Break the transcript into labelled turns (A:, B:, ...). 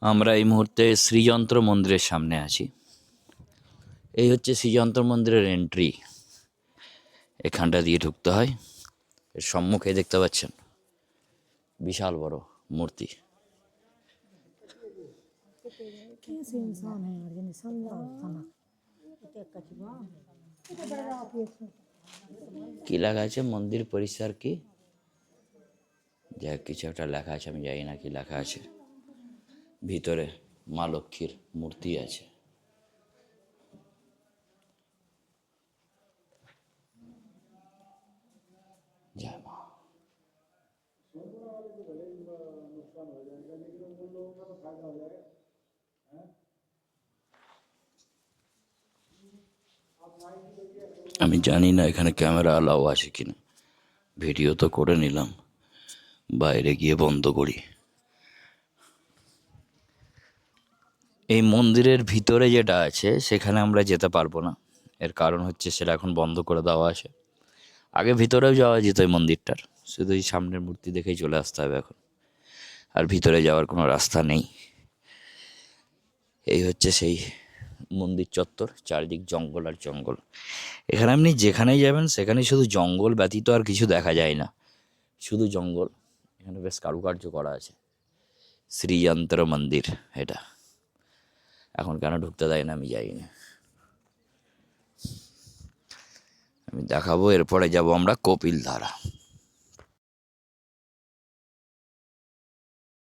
A: আমরা এই মুহূর্তে শ্রীযন্ত্র মন্দিরের সামনে আছি। এই হচ্ছে শ্রীযন্ত্র মন্দিরের এন্ট্রি। এখানটা দিয়ে ঢুকতে হয়। এর সম্মুখে দেখতে পাচ্ছেন বিশাল বড় মূর্তি। কি লেখা আছে? মন্দির পরিসর কি যা কিছু একটা লেখা আছে, আমি জানি না কি লেখা আছে। ভিতরে মা লক্ষ্মীর মূর্তি আছে। জয় মা। আমি জানি না এখানে ক্যামেরা অ্যালাউ আছে কিনা। ভিডিও তো করে নিলাম, বাইরে গিয়ে বন্ধ করি। এই মন্দিরের ভিতরে যেটা আছে সেখানে আমরা যেতে পারবো না। এর কারণ হচ্ছে সেটা এখন বন্ধ করে দেওয়া আছে। আগে ভিতরেও যাওয়া যেত এই মন্দিরটার, শুধু এই সামনের মূর্তি দেখেই চলে আসতে হবে এখন। আর ভিতরে যাওয়ার কোনো রাস্তা নেই। এই হচ্ছে সেই মন্দির চত্বর, চারিদিক জঙ্গল আর জঙ্গল। এখানে আপনি যেখানেই যাবেন সেখানেই শুধু জঙ্গল ব্যতীত আর কিছু দেখা যায় না, শুধু জঙ্গল। এখানে বেশ কারুকার্য করা আছে। শ্রীযন্ত্র মন্দির এটা। এখন কেন ঢুকতে দেয় না আমি জানি না। আমি দেখাবো। এরপরে যাব আমরা কপিল ধারা।